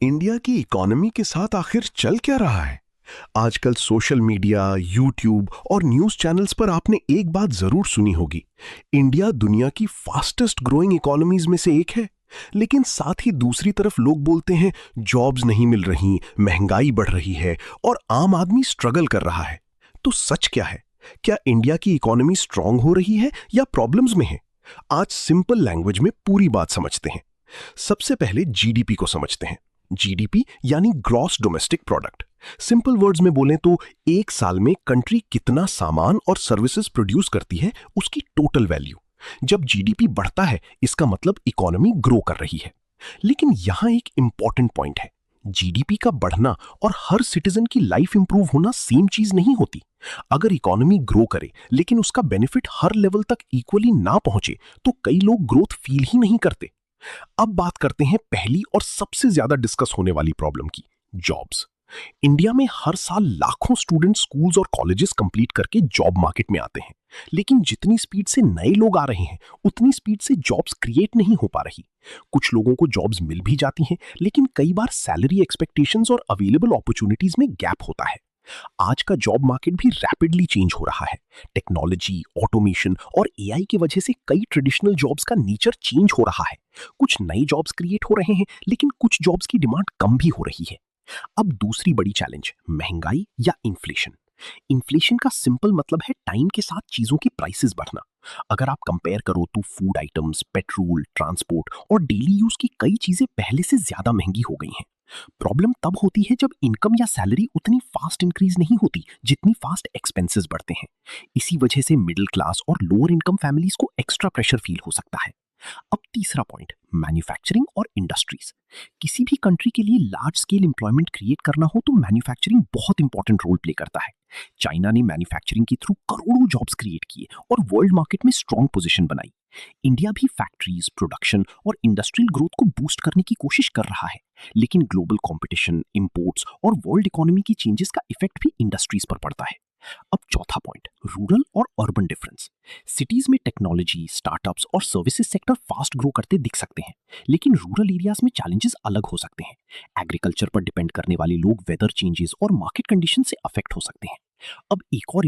India की economy के साथ आखिर चल क्या रहा है? आजकल सोशल मीडिया, यूट्यूब और न्यूज़ चैनल्स पर आपने एक बात जरूर सुनी होगी। इंडिया दुनिया की फास्टेस्ट ग्रोइंग इकोनॉमीज में से एक है। लेकिन साथ ही दूसरी तरफ लोग बोलते हैं जॉब्स नहीं मिल रही, महंगाई बढ़ रही है और आम आदमी स्ट्रगल कर रहा है। तो सच क्या है? क्या इंडिया की इकोनॉमी स्ट्रांग हो रही है या प्रॉब्लम्स में है? आज सिंपल लैंग्वेज में पूरी बात समझते हैं। सबसे पहले जीडीपी को समझते हैं। जीडीपी यानी gross domestic product. Simple words में बोलें तो एक साल में कंट्री कितना सामान और सर्विसेज प्रोड्यूस करती है, उसकी टोटल वैल्यू। जब जीडीपी बढ़ता है इसका मतलब इकोनॉमी ग्रो कर रही है। लेकिन यहां एक इंपॉर्टेंट पॉइंट है। जीडीपी का बढ़ना और हर सिटीजन की लाइफ इंप्रूव होना सेम चीज नहीं होती। अगर इकोनॉमी ग्रो करे लेकिन उसका बेनिफिट हर लेवल तक इक्वली ना पहुंचे तो कई लोग ग्रोथ फील ही नहीं करते। अब बात करते हैं पहली और सबसे ज्यादा डिस्कस होने वाली प्रॉब्लम की, जॉब्स। इंडिया में हर साल लाखों स्टूडेंट स्कूल्स और कॉलेजेस कंप्लीट करके जॉब मार्केट में आते हैं। लेकिन जितनी स्पीड से नए लोग आ रहे हैं उतनी स्पीड से जॉब्स क्रिएट नहीं हो पा रही। कुछ लोगों को जॉब्स मिल भी जाती हैं, लेकिन कई बार सैलरी एक्सपेक्टेशंस और अवेलेबल अपॉर्चुनिटीज में गैप होता है। आज का जॉब मार्केट भी रैपिडली चेंज हो रहा है। टेक्नोलॉजी, ऑटोमेशन और एआई की वजह से कई ट्रेडिशनल जॉब्स का नेचर चेंज हो रहा है। कुछ नई जॉब्स क्रिएट हो रहे हैं, लेकिन कुछ जॉब्स की डिमांड कम भी हो रही है। अब दूसरी बड़ी चैलेंज, महंगाई या इन्फ्लेशन। इन्फ्लेशन का सिंपल मतलब है टाइम के साथ चीजों की प्राइसेस बढ़ना। अगर आप कंपेयर करो तो फूड आइटम्स, पेट्रोल, ट्रांसपोर्ट और डेली यूज की कई चीजें पहले से ज्यादा महंगी हो गई हैं। प्रॉब्लम तब होती है जब इनकम या सैलरी उतनी फास्ट इंक्रीज नहीं होती जितनी फास्ट एक्सपेंसेस बढ़ते हैं। इसी वजह से मिडिल क्लास और लोअर इनकम फैमिलीज को एक्स्ट्रा प्रेशर फील हो सकता है। अब तीसरा पॉइंट, मैन्युफैक्चरिंग और इंडस्ट्रीज। किसी भी कंट्री के लिए लार्ज स्केल एम्प्लॉयमेंट क्रिएट करना हो तो मैन्युफैक्चरिंग बहुत इंपॉर्टेंट रोल प्ले करता है। चाइना ने मैन्युफैक्चरिंग के थ्रू करोड़ों जॉब्स क्रिएट किए और वर्ल्ड मार्केट में स्ट्रॉन्ग पोजीशन बनाई। इंडिया भी फैक्ट्रीज, प्रोडक्शन और इंडस्ट्रियल ग्रोथ को बूस्ट करने की कोशिश कर रहा है। लेकिन ग्लोबल कंपटीशन, इंपोर्ट्स और वर्ल्ड इकोनॉमी की चेंजेस का इफेक्ट भी इंडस्ट्रीज पर पड़ता है। अब चौथा पॉइंट, रूरल और अर्बन डिफरेंस। सिटीज में टेक्नोलॉजी, स्टार्टअप्स और सर्विसेज सेक्टर फास्ट ग्रो करते दिख सकते हैं, लेकिन रूरल एरियाज में चैलेंजेस अलग हो सकते हैं। एग्रीकल्चर पर डिपेंड करने वाले लोग वेदर चेंजेस और मार्केट कंडीशन से अफेक्ट हो सकते हैं। अब एक और